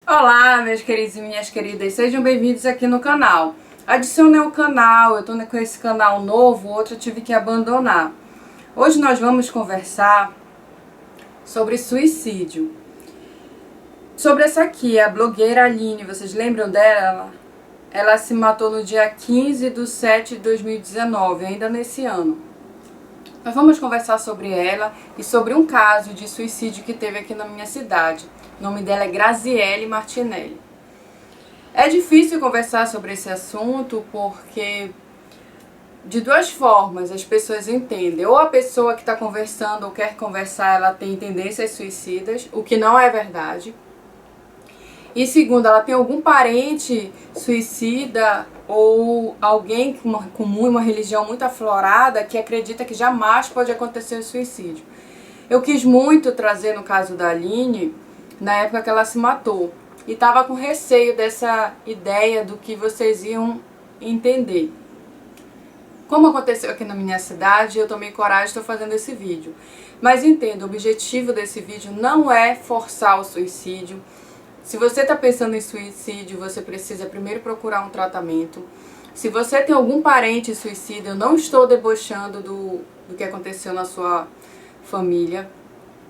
Olá, meus queridos e minhas queridas, sejam bem-vindos aqui no canal. Adicionei o canal, eu tô com esse canal novo, outro eu tive que abandonar. Hoje nós vamos conversar sobre suicídio. Sobre essa aqui, a blogueira Aline, vocês lembram dela? Ela se matou no dia 15/7/2019, ainda nesse ano. Nós vamos conversar sobre ela e sobre um caso de suicídio que teve aqui na minha cidade. O nome dela é Graziele Martinelli. É difícil conversar sobre esse assunto porque de duas formas as pessoas entendem. Ou a pessoa que está conversando ou quer conversar, ela tem tendências suicidas, o que não é verdade. E segundo, ela tem algum parente suicida ou alguém com uma religião muito aflorada que acredita que jamais pode acontecer o suicídio. Eu quis muito trazer no caso da Aline, na época que ela se matou, e estava com receio dessa ideia do que vocês iam entender. Como aconteceu aqui na minha cidade, eu tomei coragem e estou fazendo esse vídeo. Mas entenda, o objetivo desse vídeo não é forçar o suicídio. Se você está pensando em suicídio, você precisa primeiro procurar um tratamento. Se você tem algum parente suicida, eu não estou debochando do que aconteceu na sua família.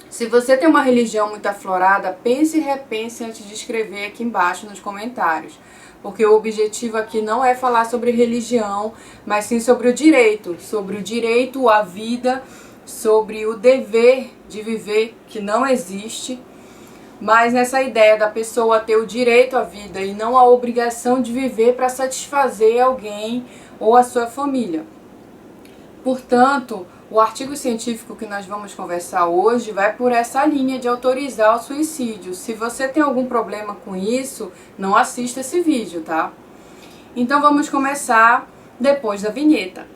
Se você tem uma religião muito aflorada, pense e repense antes de escrever aqui embaixo nos comentários. Porque o objetivo aqui não é falar sobre religião, mas sim sobre o direito à vida, sobre o dever de viver que não existe. Mas nessa ideia da pessoa ter o direito à vida e não a obrigação de viver para satisfazer alguém ou a sua família. Portanto, o artigo científico que nós vamos conversar hoje vai por essa linha de autorizar o suicídio. Se você tem algum problema com isso, não assista esse vídeo, tá? Então vamos começar depois da vinheta.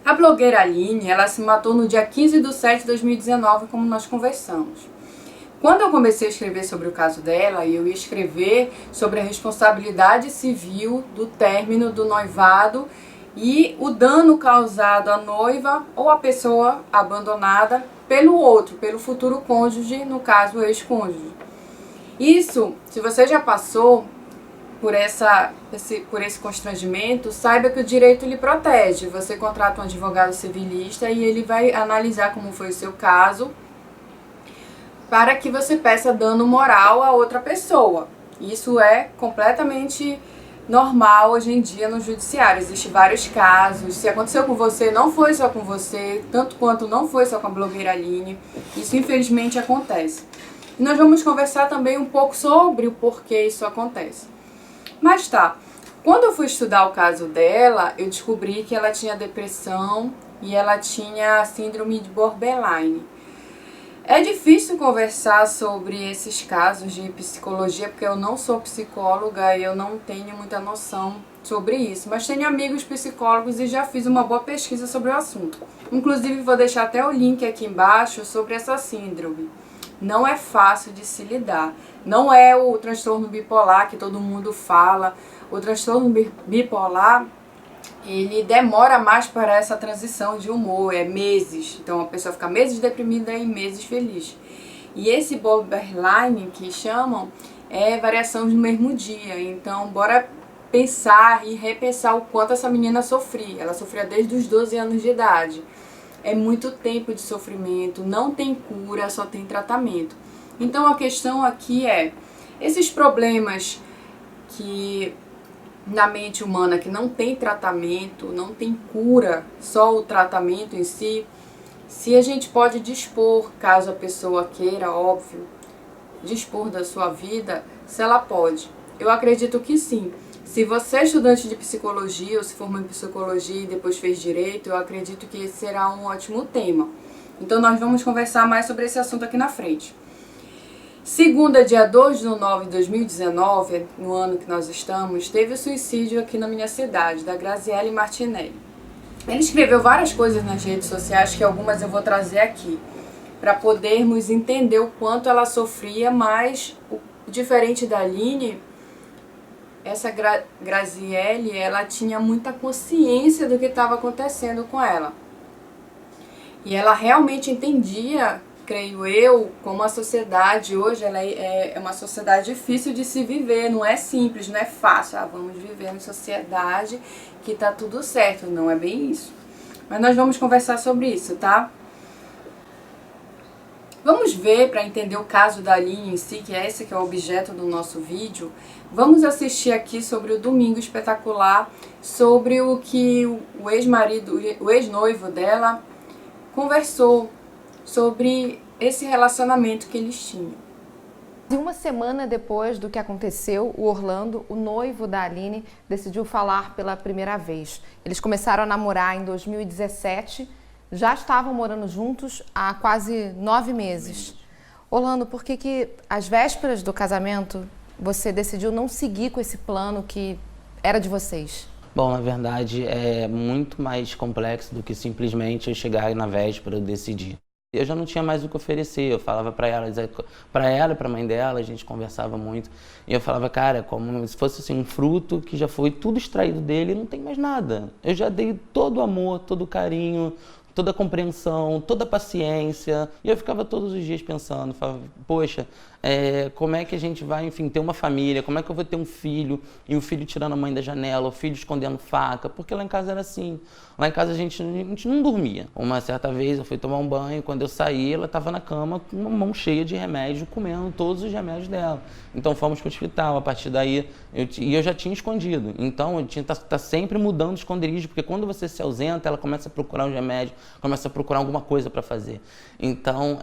A blogueira Aline, ela se matou no dia 15/7/2019, como nós conversamos. Quando eu comecei a escrever sobre o caso dela, eu ia escrever sobre a responsabilidade civil do término do noivado e o dano causado à noiva ou à pessoa abandonada pelo outro, pelo futuro cônjuge, no caso o ex-cônjuge. Isso, se você já passou por esse constrangimento, saiba que o direito lhe protege. Você contrata um advogado civilista e ele vai analisar como foi o seu caso para que você peça dano moral a outra pessoa. Isso é completamente normal hoje em dia no judiciário. Existem vários casos. Se aconteceu com você, não foi só com você, tanto quanto não foi só com a blogueira Aline. Isso infelizmente acontece. E nós vamos conversar também um pouco sobre o porquê isso acontece. Mas tá, quando eu fui estudar o caso dela, eu descobri que ela tinha depressão e ela tinha síndrome de borderline. É difícil conversar sobre esses casos de psicologia, porque eu não sou psicóloga e eu não tenho muita noção sobre isso. Mas tenho amigos psicólogos e já fiz uma boa pesquisa sobre o assunto. Inclusive vou deixar até o link aqui embaixo sobre essa síndrome. Não é fácil de se lidar. Não é o transtorno bipolar que todo mundo fala. O transtorno bipolar, ele demora mais para essa transição de humor, é meses. Então a pessoa fica meses deprimida e meses feliz. E esse borderline que chamam é variação no mesmo dia. Então bora pensar e repensar o quanto essa menina sofria. Ela sofria desde os 12 anos de idade. É muito tempo de sofrimento, não tem cura, só tem tratamento. Então a questão aqui é, esses problemas que na mente humana que não tem tratamento, não tem cura, só o tratamento em si, se a gente pode dispor, caso a pessoa queira, óbvio, dispor da sua vida, se ela pode. Eu acredito que sim. Se você é estudante de psicologia ou se formou em psicologia e depois fez direito, eu acredito que esse será um ótimo tema. Então nós vamos conversar mais sobre esse assunto aqui na frente. Segunda, dia 2/9/2019, no ano que nós estamos, teve o suicídio aqui na minha cidade, da Graziele Martinelli. Ele escreveu várias coisas nas redes sociais, que algumas eu vou trazer aqui, para podermos entender o quanto ela sofria, mas o diferente da Aline, essa Graziele, ela tinha muita consciência do que estava acontecendo com ela. E ela realmente entendia, creio eu, como a sociedade hoje ela é uma sociedade difícil de se viver, não é simples, não é fácil. Vamos viver em sociedade que tá tudo certo, não é bem isso. Mas nós vamos conversar sobre isso, tá? Vamos ver, para entender o caso da Aline em si, que é esse que é o objeto do nosso vídeo, vamos assistir aqui sobre o Domingo Espetacular, sobre o que o ex-marido, o ex-noivo dela conversou sobre esse relacionamento que eles tinham. E uma semana depois do que aconteceu, o Orlando, o noivo da Aline, decidiu falar pela primeira vez. Eles começaram a namorar em 2017, já estavam morando juntos há quase 9 meses. Orlando, por que às vésperas do casamento você decidiu não seguir com esse plano que era de vocês? Bom, na verdade é muito mais complexo do que simplesmente eu chegar na véspera e decidir. Eu já não tinha mais o que oferecer, eu falava para ela e para a mãe dela, a gente conversava muito. E eu falava, cara, como se fosse assim, um fruto que já foi tudo extraído dele e não tem mais nada. Eu já dei todo o amor, todo o carinho, toda a compreensão, toda a paciência. E eu ficava todos os dias pensando, falava, poxa, como é que a gente vai, enfim, ter uma família? Como é que eu vou ter um filho? E o filho tirando a mãe da janela, o filho escondendo faca? Porque lá em casa era assim. Lá em casa a gente não dormia. Uma certa vez eu fui tomar um banho, quando eu saí, ela estava na cama com uma mão cheia de remédio, comendo todos os remédios dela. Então fomos para o hospital, a partir daí, eu já tinha escondido. Então eu tinha que estar sempre mudando de esconderijo, porque quando você se ausenta, ela começa a procurar os remédios, começa a procurar alguma coisa para fazer. Então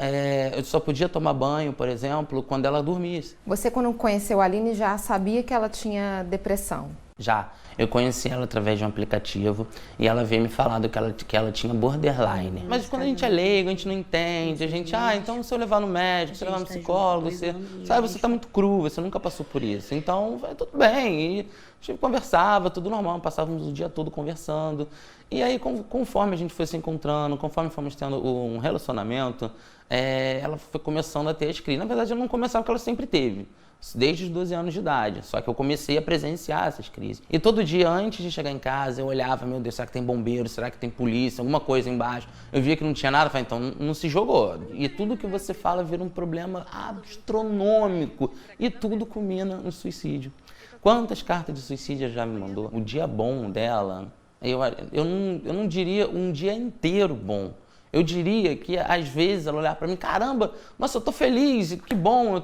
eu só podia tomar banho, por exemplo, quando ela dormisse. Você, quando conheceu a Aline, já sabia que ela tinha depressão? Já. Eu conheci ela através de um aplicativo e ela veio me falar que ela tinha borderline. Mas quando a gente é leigo, a gente não entende, a gente, então se eu levar no médico, se eu levar no psicólogo, você tá muito cru, você nunca passou por isso. Então, tudo bem. E a gente conversava, tudo normal, passávamos o dia todo conversando. E aí, conforme a gente foi se encontrando, conforme fomos tendo um relacionamento, ela foi começando a ter as crises. Na verdade, eu não começava porque ela sempre teve. Desde os 12 anos de idade, só que eu comecei a presenciar essas crises. E todo dia, antes de chegar em casa, eu olhava, meu Deus, será que tem bombeiro, será que tem polícia, alguma coisa embaixo? Eu via que não tinha nada, falei, então não se jogou. E tudo que você fala vira um problema astronômico, e tudo culmina no suicídio. Quantas cartas de suicídio ela já me mandou? O dia bom dela, eu não diria um dia inteiro bom. Eu diria que, às vezes, ela olhava para mim, caramba, nossa, eu tô feliz, que bom,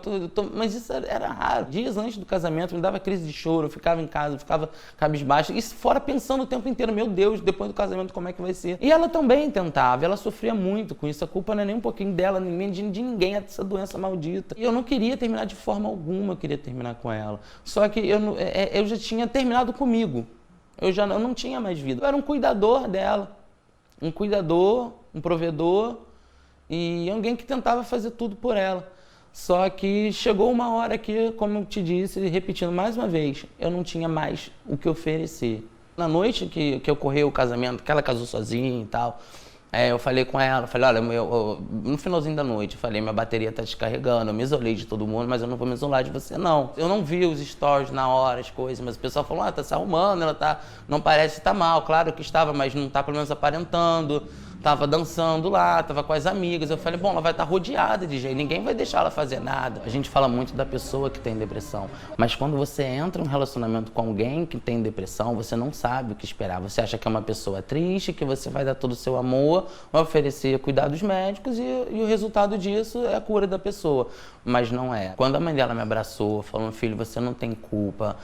mas isso era raro. Dias antes do casamento, me dava crise de choro, eu ficava em casa, eu ficava cabisbaixo, e fora pensando o tempo inteiro, meu Deus, depois do casamento, como é que vai ser? E ela também tentava, ela sofria muito com isso, a culpa não é nem um pouquinho dela, nem de ninguém, essa doença maldita. E eu não queria terminar de forma alguma, eu queria terminar com ela. Só que eu já tinha terminado comigo, eu não tinha mais vida. Eu era um cuidador dela, um cuidador, um provedor e alguém que tentava fazer tudo por ela. Só que chegou uma hora que, como eu te disse, repetindo mais uma vez, eu não tinha mais o que oferecer. Na noite que ocorreu o casamento, que ela casou sozinha e tal, eu falei com ela, falei, olha, no finalzinho da noite, eu falei, minha bateria tá descarregando, eu me isolei de todo mundo, mas eu não vou me isolar de você, não. Eu não vi os stories na hora, as coisas, mas o pessoal falou, tá se arrumando, ela não parece estar mal, claro que estava, mas não tá pelo menos aparentando. Tava dançando lá, tava com as amigas. Eu falei, bom, ela vai estar rodeada de gente, ninguém vai deixar ela fazer nada. A gente fala muito da pessoa que tem depressão, mas quando você entra em um relacionamento com alguém que tem depressão, você não sabe o que esperar. Você acha que é uma pessoa triste, que você vai dar todo o seu amor, vai oferecer cuidados médicos e o resultado disso é a cura da pessoa. Mas não é. Quando a mãe dela me abraçou, falou, filho, você não tem culpa,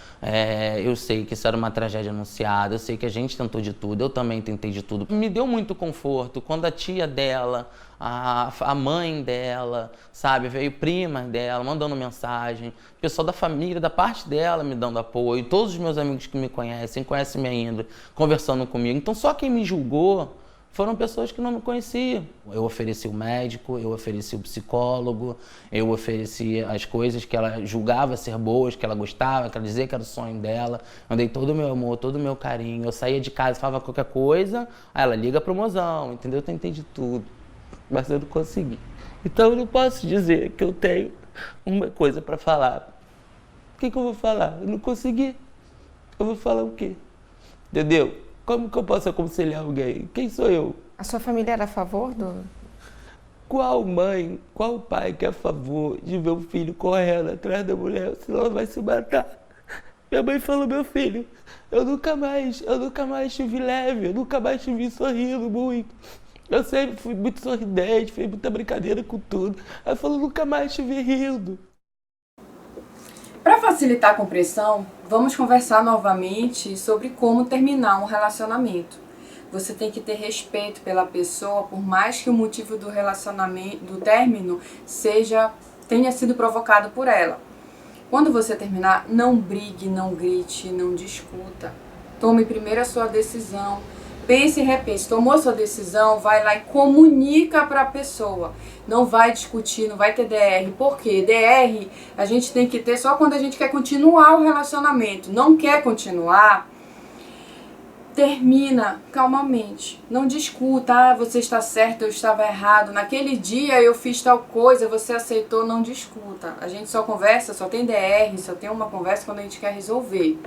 eu sei que isso era uma tragédia anunciada, eu sei que a gente tentou de tudo, eu também tentei de tudo. Me deu muito conforto quando a tia dela, a mãe dela, sabe, veio prima dela, mandando mensagem, o pessoal da família, da parte dela me dando apoio, todos os meus amigos que me conhecem minha índole, conversando comigo. Então só quem me julgou foram pessoas que não me conheciam. Eu ofereci o médico, eu ofereci o psicólogo, eu ofereci as coisas que ela julgava ser boas, que ela gostava, que ela dizia que era o sonho dela. Eu dei todo o meu amor, todo o meu carinho. Eu saía de casa, falava qualquer coisa, aí ela liga pro mozão, entendeu? Eu tentei de tudo, mas eu não consegui. Então eu não posso dizer que eu tenho uma coisa para falar. O que eu vou falar? Eu não consegui. Eu vou falar o quê? Entendeu? Como que eu posso aconselhar alguém? Quem sou eu? A sua família era a favor do... Qual mãe, qual pai que é a favor de ver o filho correndo atrás da mulher, senão ela vai se matar? Minha mãe falou, meu filho, eu nunca mais te vi leve, eu nunca mais te vi sorrindo muito. Eu sempre fui muito sorridente, fiz muita brincadeira com tudo. Ela falou, nunca mais te vi rindo. Para facilitar a compreensão, vamos conversar novamente sobre como terminar um relacionamento. Você tem que ter respeito pela pessoa, por mais que o motivo do relacionamento, do término, tenha sido provocado por ela. Quando você terminar, não brigue, não grite, não discuta. Tome primeiro a sua decisão. Pense e repense. Tomou sua decisão, vai lá e comunica para a pessoa. Não vai discutir, não vai ter DR. Por quê? DR a gente tem que ter só quando a gente quer continuar o relacionamento. Não quer continuar, termina calmamente. Não discuta, você está certo, eu estava errado. Naquele dia eu fiz tal coisa, você aceitou, não discuta. A gente só conversa, só tem DR, só tem uma conversa quando a gente quer resolver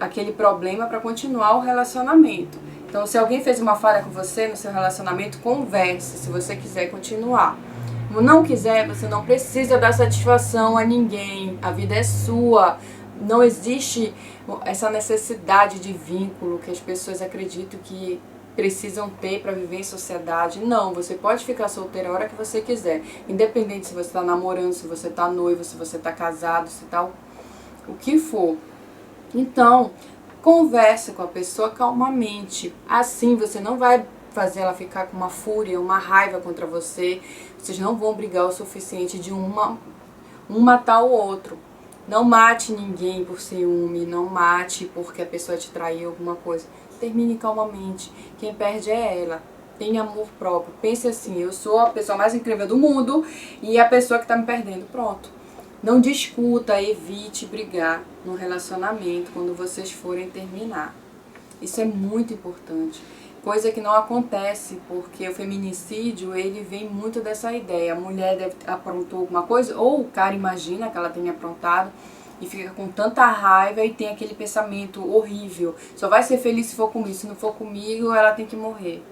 aquele problema para continuar o relacionamento. Então, se alguém fez uma falha com você no seu relacionamento, converse, se você quiser continuar. Não quiser, você não precisa dar satisfação a ninguém. A vida é sua. Não existe essa necessidade de vínculo que as pessoas acreditam que precisam ter para viver em sociedade. Não, você pode ficar solteira a hora que você quiser. Independente se você está namorando, se você está noivo, se você está casado, se tá o que for. Então, converse com a pessoa calmamente. Assim você não vai fazer ela ficar com uma fúria, uma raiva contra você. Vocês não vão brigar o suficiente de um matar o outro. Não mate ninguém por ciúme, não mate porque a pessoa te traiu alguma coisa. Termine calmamente. Quem perde é ela. Tenha amor próprio. Pense assim, eu sou a pessoa mais incrível do mundo e a pessoa que está me perdendo. Pronto. Não discuta, evite brigar no relacionamento quando vocês forem terminar. Isso é muito importante. Coisa que não acontece, porque o feminicídio, ele vem muito dessa ideia. A mulher aprontou alguma coisa, ou o cara imagina que ela tenha aprontado e fica com tanta raiva e tem aquele pensamento horrível. Só vai ser feliz se for comigo, se não for comigo, ela tem que morrer.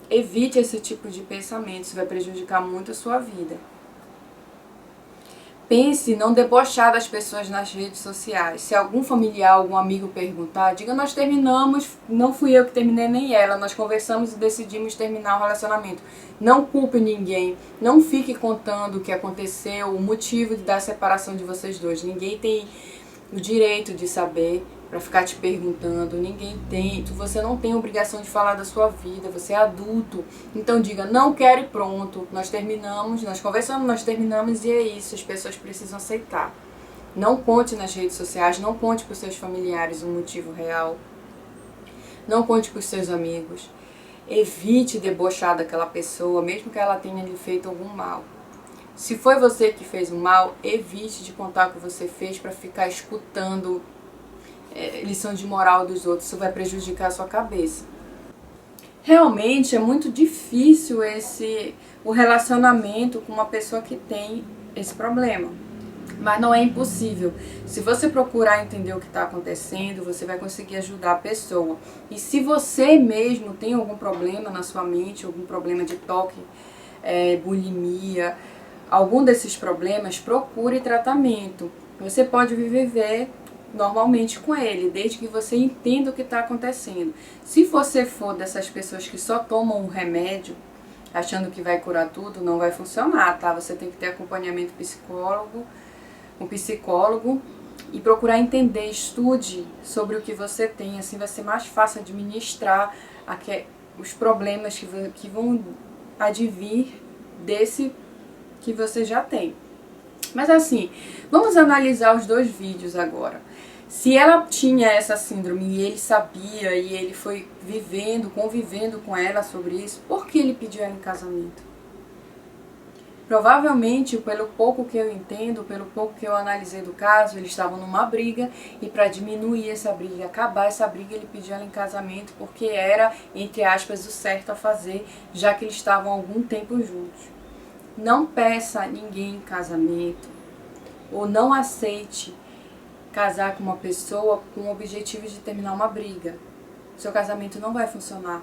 Evite esse tipo de pensamento, isso vai prejudicar muito a sua vida. Pense não debochar das pessoas nas redes sociais. Se algum familiar, algum amigo perguntar, diga, nós terminamos, não fui eu que terminei nem ela, nós conversamos e decidimos terminar o relacionamento. Não culpe ninguém, não fique contando o que aconteceu, o motivo da separação de vocês dois. Ninguém tem o direito de saber para ficar te perguntando, ninguém tem, você não tem obrigação de falar da sua vida, você é adulto. Então diga, não quero e pronto, nós terminamos, nós conversamos, nós terminamos e é isso, as pessoas precisam aceitar. Não conte nas redes sociais, não conte para os seus familiares o motivo real, não conte para os seus amigos. Evite debochar daquela pessoa, mesmo que ela tenha lhe feito algum mal. Se foi você que fez o mal, evite de contar o que você fez para ficar escutando lição de moral dos outros, isso vai prejudicar a sua cabeça. Realmente é muito difícil o relacionamento com uma pessoa que tem esse problema, mas não é impossível. Se você procurar entender o que está acontecendo, você vai conseguir ajudar a pessoa. E se você mesmo tem algum problema na sua mente, algum problema de toque, bulimia, algum desses problemas, procure tratamento. Você pode viver normalmente com ele, desde que você entenda o que está acontecendo. Se você for dessas pessoas que só tomam um remédio, achando que vai curar tudo, não vai funcionar, tá? Você tem que ter acompanhamento um psicólogo e procurar entender, estude sobre o que você tem, assim vai ser mais fácil administrar os problemas que vão advir desse que você já tem. Mas assim, vamos analisar os dois vídeos agora. Se ela tinha essa síndrome e ele sabia e ele foi convivendo com ela sobre isso, por que ele pediu ela em casamento? Provavelmente, pelo pouco que eu entendo, pelo pouco que eu analisei do caso, eles estavam numa briga e para diminuir essa briga, acabar essa briga, ele pediu ela em casamento porque era, entre aspas, o certo a fazer, já que eles estavam há algum tempo juntos. Não peça ninguém em casamento ou não aceite casar com uma pessoa com o objetivo de terminar uma briga. Seu casamento não vai funcionar.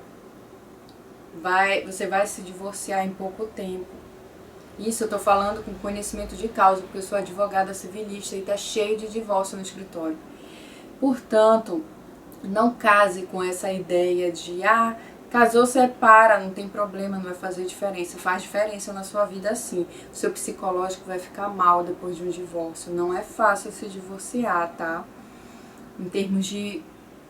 Você vai se divorciar em pouco tempo. Isso eu tô falando com conhecimento de causa, porque eu sou advogada civilista e tá cheio de divórcio no escritório. Portanto, não case com essa ideia de, casou, separa, não tem problema, não vai fazer diferença. Faz diferença na sua vida sim. O seu psicológico vai ficar mal depois de um divórcio. Não é fácil se divorciar, tá? Em termos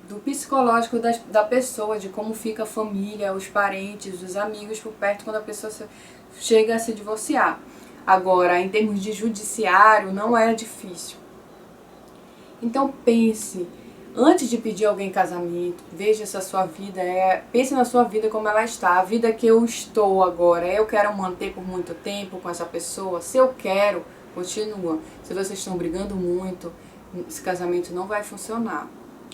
do psicológico da pessoa, de como fica a família, os parentes, os amigos por perto quando a pessoa chega a se divorciar. Agora, em termos de judiciário, não é difícil. Então pense, antes de pedir alguém em casamento, veja se a sua vida pense na sua vida como ela está. A vida que eu estou agora, eu quero manter por muito tempo com essa pessoa? Se eu quero, continua. Se vocês estão brigando muito, esse casamento não vai funcionar.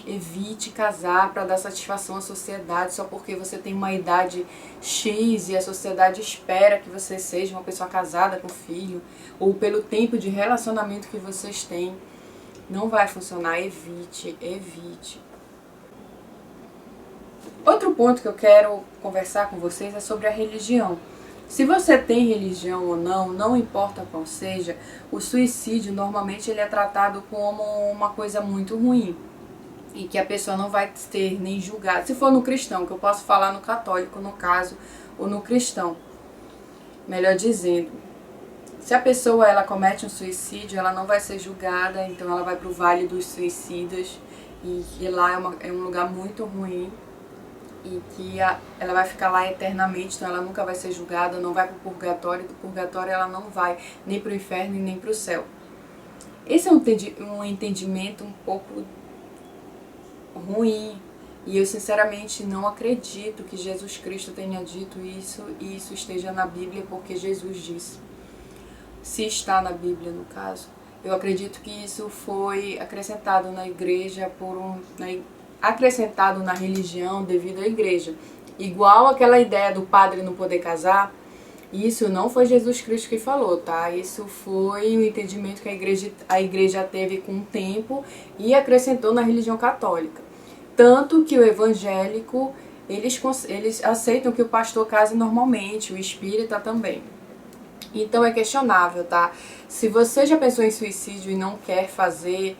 Evite casar para dar satisfação à sociedade só porque você tem uma idade X e a sociedade espera que você seja uma pessoa casada com filho, ou pelo tempo de relacionamento que vocês têm. Não vai funcionar, evite. Outro ponto que eu quero conversar com vocês é sobre a religião. Se você tem religião ou não, não importa qual seja, o suicídio normalmente ele é tratado como uma coisa muito ruim e que a pessoa não vai ser nem julgada. Se for no cristão, que eu posso falar no católico no caso, ou no cristão, melhor dizendo. Se a pessoa ela comete um suicídio, ela não vai ser julgada, então ela vai para o Vale dos Suicidas e lá é um lugar muito ruim e que ela vai ficar lá eternamente, então ela nunca vai ser julgada, não vai para o purgatório, do purgatório ela não vai nem para o inferno e nem para o céu. Esse é um entendimento um pouco ruim e eu sinceramente não acredito que Jesus Cristo tenha dito isso e isso esteja na Bíblia porque Jesus disse. Se está na Bíblia, no caso. Eu acredito que isso foi acrescentado na igreja acrescentado na religião devido à igreja. Igual aquela ideia do padre não poder casar, isso não foi Jesus Cristo que falou, tá? Isso foi o entendimento que a igreja teve com o tempo e acrescentou na religião católica. Tanto que o evangélico, eles aceitam que o pastor case normalmente, o espírita também. Então é questionável, tá? Se você já pensou em suicídio e não quer fazer,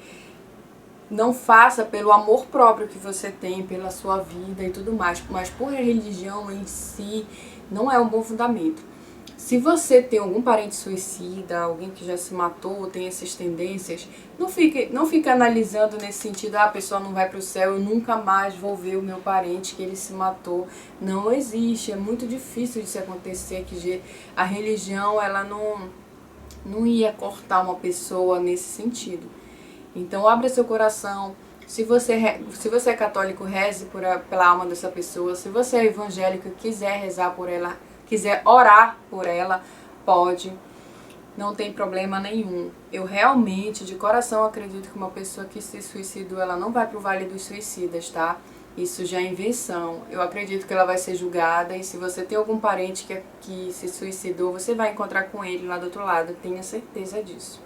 não faça pelo amor próprio que você tem, pela sua vida e tudo mais. Mas por religião em si, não é um bom fundamento. Se você tem algum parente suicida, alguém que já se matou, tem essas tendências, não fique analisando nesse sentido, a pessoa não vai para o céu, eu nunca mais vou ver o meu parente que ele se matou. Não existe, é muito difícil de se acontecer, que a religião ela não ia cortar uma pessoa nesse sentido. Então abra seu coração. Se você é católico, reze pela alma dessa pessoa. Se você é evangélico e quiser rezar por ela, quiser orar por ela, pode, não tem problema nenhum. Eu realmente, de coração, acredito que uma pessoa que se suicidou, ela não vai pro Vale dos Suicidas, tá? Isso já é invenção. Eu acredito que ela vai ser julgada e se você tem algum parente que se suicidou, você vai encontrar com ele lá do outro lado, tenha certeza disso.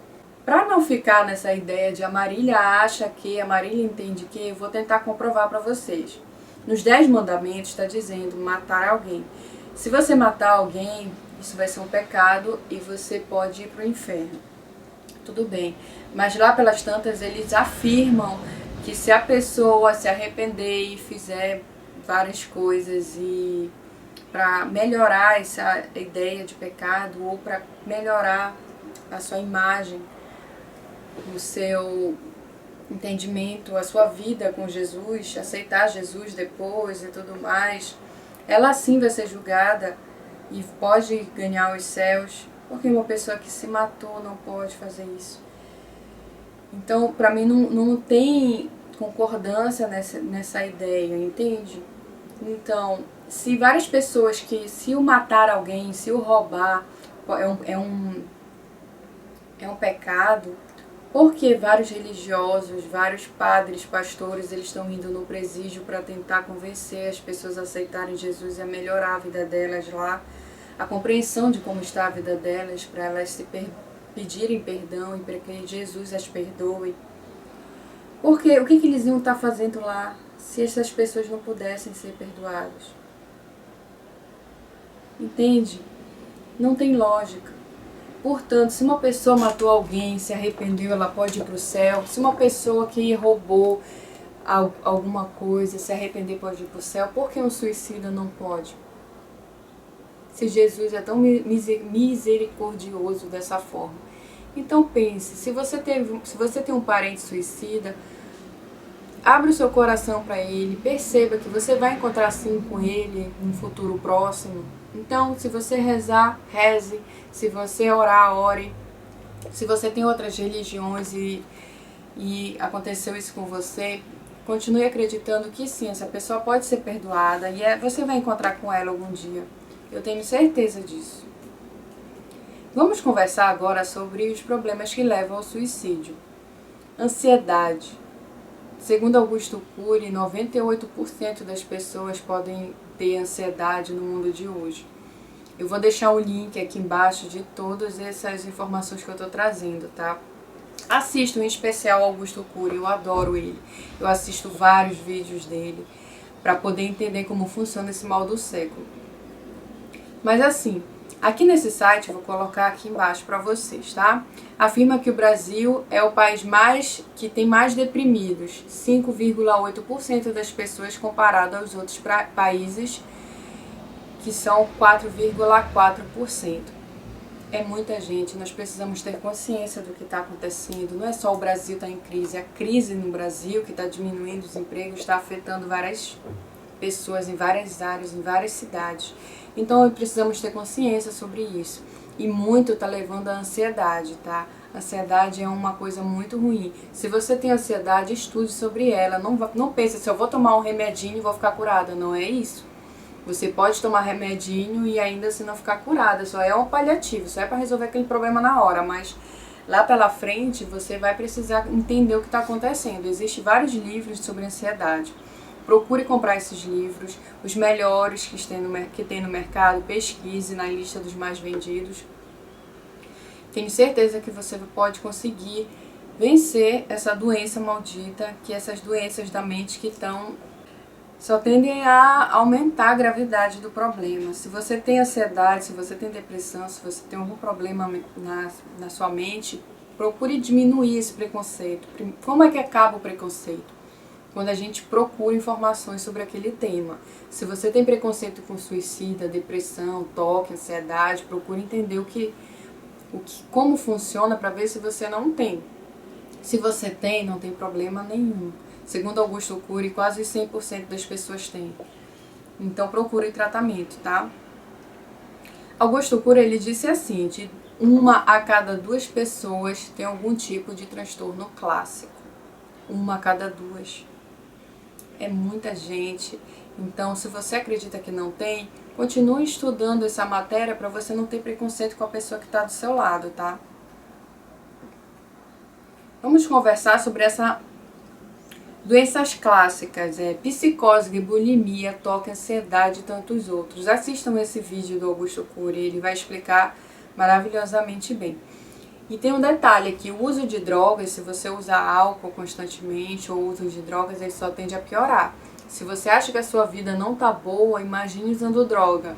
Pra não ficar nessa ideia de a Marília acha que, a Marília entende que, eu vou tentar comprovar pra vocês. Nos 10 mandamentos está dizendo matar alguém. Se você matar alguém, isso vai ser um pecado e você pode ir para o inferno. Tudo bem. Mas lá pelas tantas eles afirmam que se a pessoa se arrepender e fizer várias coisas e para melhorar essa ideia de pecado ou para melhorar a sua imagem, o seu entendimento, a sua vida com Jesus, aceitar Jesus depois e tudo mais, ela sim vai ser julgada e pode ganhar os céus, porque uma pessoa que se matou não pode fazer isso. Então, para mim, não tem concordância nessa ideia, entende? Então, se várias pessoas se o matar alguém, se o roubar é um pecado, porque vários religiosos, vários padres, pastores, eles estão indo no presídio para tentar convencer as pessoas a aceitarem Jesus e a melhorar a vida delas lá, a compreensão de como está a vida delas, para elas se pedirem perdão e para que Jesus as perdoe. Porque o que eles iam estar fazendo lá se essas pessoas não pudessem ser perdoadas? Entende? Não tem lógica. Portanto, se uma pessoa matou alguém, se arrependeu, ela pode ir para o céu. Se uma pessoa que roubou alguma coisa, se arrepender, pode ir para o céu. Por que um suicida não pode? Se Jesus é tão misericordioso dessa forma. Então pense, se você tem um parente suicida, abra o seu coração para ele, perceba que você vai encontrar sim com ele no futuro próximo. Então, se você rezar, reze. Se você orar, ore. Se você tem outras religiões e aconteceu isso com você, continue acreditando que sim, essa pessoa pode ser perdoada e você vai encontrar com ela algum dia. Eu tenho certeza disso. Vamos conversar agora sobre os problemas que levam ao suicídio. Ansiedade. Segundo Augusto Cury, 98% das pessoas podem ter ansiedade no mundo de hoje. Eu vou deixar o link aqui embaixo de todas essas informações que eu estou trazendo, tá? Assisto em especial Augusto Cury, eu adoro ele. Eu assisto vários vídeos dele para poder entender como funciona esse mal do século. Mas assim, aqui nesse site, vou colocar aqui embaixo para vocês, tá? Afirma que o Brasil é o país que tem mais deprimidos, 5,8% das pessoas comparado aos outros países, que são 4,4%. É muita gente, nós precisamos ter consciência do que está acontecendo. Não é só o Brasil estar em crise, a crise no Brasil que está diminuindo os empregos, está afetando várias pessoas em várias áreas, em várias cidades. Então precisamos ter consciência sobre isso. E muito está levando à ansiedade, tá? Ansiedade é uma coisa muito ruim. Se você tem ansiedade, estude sobre ela. Não pense se eu vou tomar um remedinho e vou ficar curada. Não é isso. Você pode tomar remedinho e ainda assim não ficar curada. Só é um paliativo, só é para resolver aquele problema na hora. Mas lá pela frente você vai precisar entender o que está acontecendo. Existem vários livros sobre ansiedade. Procure comprar esses livros, os melhores que tem no mercado, pesquise na lista dos mais vendidos. Tenho certeza que você pode conseguir vencer essa doença maldita, que essas doenças da mente que só tendem a aumentar a gravidade do problema. Se você tem ansiedade, se você tem depressão, se você tem algum problema na sua mente, procure diminuir esse preconceito. Como é que acaba o preconceito? Quando a gente procura informações sobre aquele tema. Se você tem preconceito com suicida, depressão, toque, ansiedade, procure entender como funciona para ver se você não tem. Se você tem, não tem problema nenhum. Segundo Augusto Cury, quase 100% das pessoas têm. Então procure tratamento, tá? Augusto Cury, ele disse assim, de 1 a cada 2 pessoas tem algum tipo de transtorno clássico. 1 a cada 2. É muita gente. Então, se você acredita que não tem, continue estudando essa matéria para você não ter preconceito com a pessoa que está do seu lado, tá? Vamos conversar sobre doenças clássicas, psicose, bulimia, toque, ansiedade e tantos outros. Assistam esse vídeo do Augusto Cury, ele vai explicar maravilhosamente bem. E tem um detalhe aqui, o uso de drogas, se você usar álcool constantemente ou uso de drogas, ele só tende a piorar. Se você acha que a sua vida não tá boa, imagine usando droga.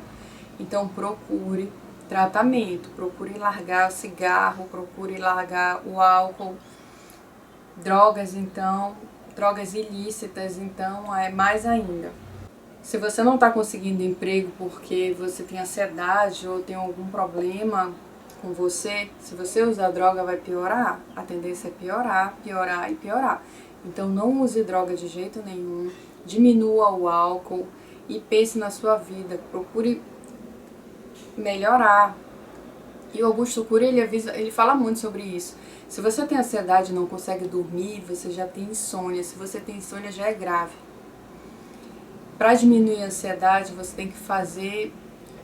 Então procure tratamento, procure largar o cigarro, procure largar o álcool. Drogas, então, drogas ilícitas, então, é mais ainda. Se você não está conseguindo emprego porque você tem ansiedade ou tem algum problema com você, se você usar droga vai piorar. A tendência é piorar, piorar e piorar. Então não use droga de jeito nenhum, diminua o álcool e pense na sua vida, procure melhorar. E o Augusto Cury, ele fala muito sobre isso. Se você tem ansiedade e não consegue dormir, você já tem insônia. Se você tem insônia, já é grave. Para diminuir a ansiedade, você tem que fazer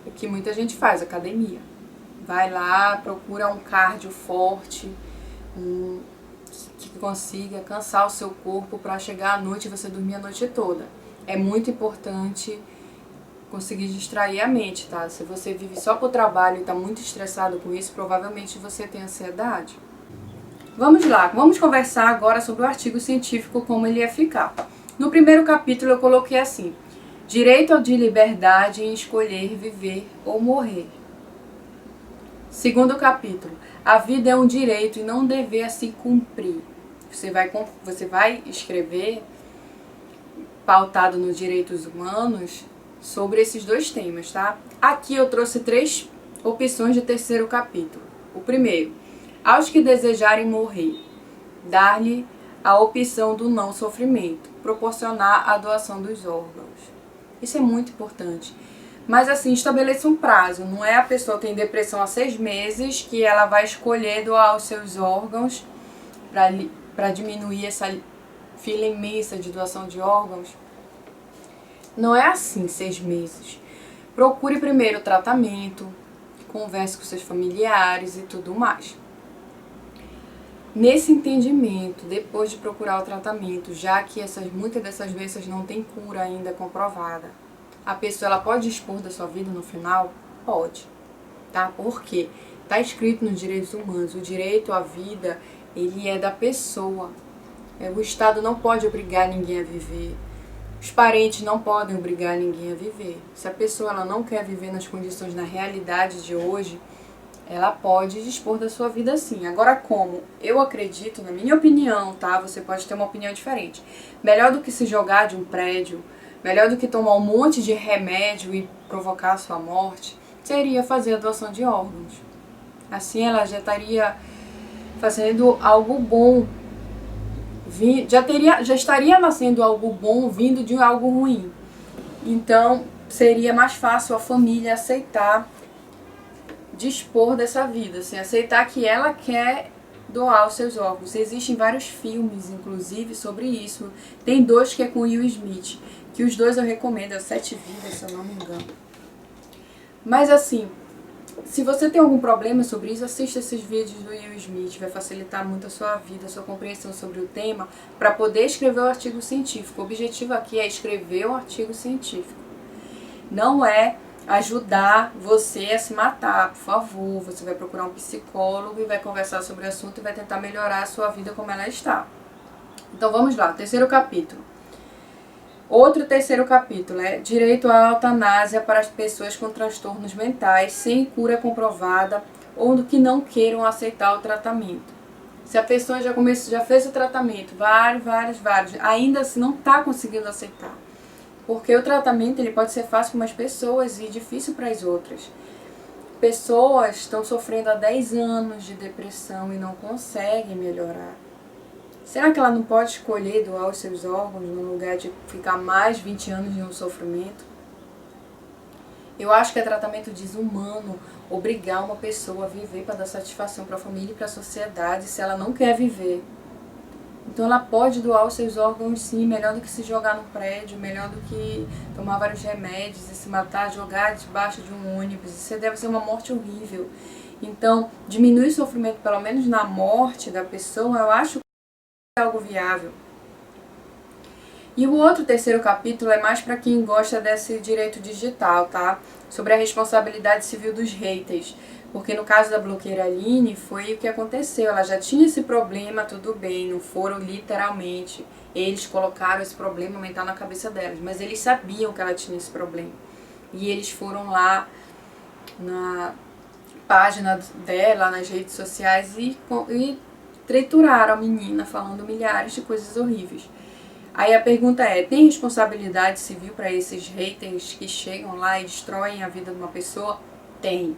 o que muita gente faz, academia. Vai lá, procura um cardio forte, que consiga cansar o seu corpo para chegar à noite e você dormir a noite toda. É muito importante conseguir distrair a mente, tá? Se você vive só pro trabalho e tá muito estressado com isso, provavelmente você tem ansiedade. Vamos lá, vamos conversar agora sobre o artigo científico, como ele ia ficar. No primeiro capítulo eu coloquei assim: direito de liberdade em escolher viver ou morrer. Segundo capítulo, a vida é um direito e não dever a se cumprir. Você vai escrever, pautado nos direitos humanos, sobre esses dois temas, tá? Aqui eu trouxe 3 opções de terceiro capítulo. O primeiro, aos que desejarem morrer, dar-lhe a opção do não sofrimento, proporcionar a doação dos órgãos. Isso é muito importante. Mas assim, estabeleça um prazo. Não é a pessoa que tem depressão há 6 meses que ela vai escolher doar os seus órgãos para diminuir essa fila imensa de doação de órgãos. Não é assim, 6 meses. Procure primeiro o tratamento, converse com seus familiares e tudo mais. Nesse entendimento, depois de procurar o tratamento, já que muitas dessas doenças não têm cura ainda comprovada, a pessoa ela pode dispor da sua vida no final? Pode, tá? Porque está escrito nos direitos humanos, o direito à vida, ele é da pessoa. O Estado não pode obrigar ninguém a viver. Os parentes não podem obrigar ninguém a viver. Se a pessoa ela não quer viver nas condições, na realidade de hoje, ela pode dispor da sua vida sim. Agora, como eu acredito, na minha opinião, tá? Você pode ter uma opinião diferente. Melhor do que se jogar de um prédio, melhor do que tomar um monte de remédio e provocar a sua morte, seria fazer a doação de órgãos. Assim ela já estaria fazendo algo bom. Já estaria nascendo algo bom vindo de algo ruim. Então, seria mais fácil a família aceitar dispor dessa vida, assim, aceitar que ela quer doar os seus órgãos. Existem vários filmes, inclusive, sobre isso. Tem 2 que é com Will Smith, que os 2 eu recomendo, é 7 Vidas, se eu não me engano. Mas assim, se você tem algum problema sobre isso, assista esses vídeos do Will Smith, vai facilitar muito a sua vida, a sua compreensão sobre o tema, para poder escrever o artigo científico. O objetivo aqui é escrever o artigo científico. Não é ajudar você a se matar, por favor. Você vai procurar um psicólogo e vai conversar sobre o assunto e vai tentar melhorar a sua vida como ela está. Então vamos lá, terceiro capítulo. Outro terceiro capítulo é direito à eutanásia para as pessoas com transtornos mentais sem cura comprovada ou que não queiram aceitar o tratamento. Se a pessoa já fez o tratamento, vários, ainda assim não está conseguindo aceitar. Porque o tratamento ele pode ser fácil para umas pessoas e difícil para as outras. Pessoas estão sofrendo há 10 anos de depressão e não conseguem melhorar. Será que ela não pode escolher doar os seus órgãos no lugar de ficar mais 20 anos em um sofrimento? Eu acho que é tratamento desumano obrigar uma pessoa a viver para dar satisfação para a família e para a sociedade se ela não quer viver. Então ela pode doar os seus órgãos sim, melhor do que se jogar no prédio, melhor do que tomar vários remédios e se matar, jogar debaixo de um ônibus. Isso deve ser uma morte horrível. Então, diminuir o sofrimento, pelo menos na morte da pessoa, eu acho que é algo viável. E o outro terceiro capítulo é mais para quem gosta desse direito digital, tá? Sobre a responsabilidade civil dos haters. Porque no caso da blogueira Aline foi o que aconteceu. Ela já tinha esse problema, tudo bem, não foram literalmente. Eles colocaram esse problema mental na cabeça delas, mas eles sabiam que ela tinha esse problema. E eles foram lá na página dela, nas redes sociais e trituraram a menina, falando milhares de coisas horríveis. Aí a pergunta é, tem responsabilidade civil para esses haters que chegam lá e destroem a vida de uma pessoa? Tem.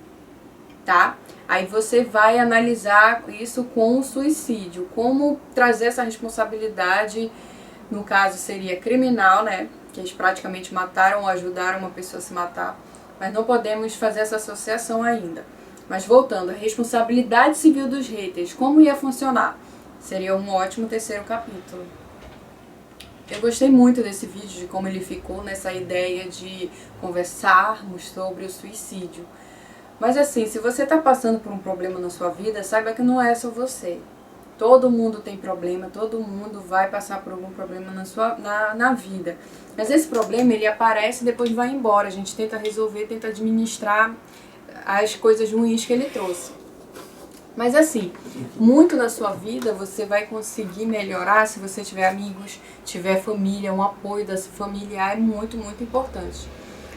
Tá? Aí você vai analisar isso com o suicídio, como trazer essa responsabilidade, no caso seria criminal, né? Que eles praticamente mataram ou ajudaram uma pessoa a se matar, mas não podemos fazer essa associação ainda. Mas voltando, a responsabilidade civil dos haters, como ia funcionar? Seria um ótimo terceiro capítulo. Eu gostei muito desse vídeo, de como ele ficou nessa ideia de conversarmos sobre o suicídio. Mas assim, se você está passando por um problema na sua vida, saiba que não é só você. Todo mundo tem problema, todo mundo vai passar por algum problema na vida. Mas esse problema, ele aparece e depois vai embora. A gente tenta resolver, tenta administrar as coisas ruins que ele trouxe. Mas assim, muito na sua vida você vai conseguir melhorar se você tiver amigos, tiver família, um apoio dessa familiar é muito, muito importante.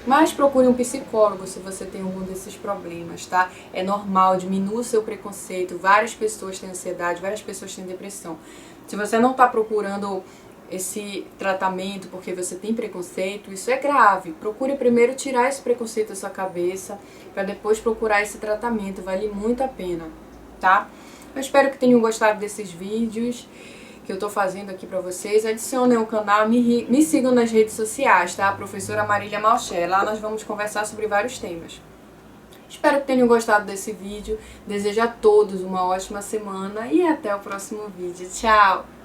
Mas procure um psicólogo se você tem algum desses problemas, tá? É normal, diminua o seu preconceito. Várias pessoas têm ansiedade, várias pessoas têm depressão. Se você não está procurando esse tratamento porque você tem preconceito, isso é grave. Procure primeiro tirar esse preconceito da sua cabeça para depois procurar esse tratamento. Vale muito a pena, tá? Eu espero que tenham gostado desses vídeos que eu tô fazendo aqui pra vocês. Adicionem o canal, me sigam nas redes sociais, tá? Professora Marília Malcher. Lá nós vamos conversar sobre vários temas. Espero que tenham gostado desse vídeo. Desejo a todos uma ótima semana e até o próximo vídeo. Tchau!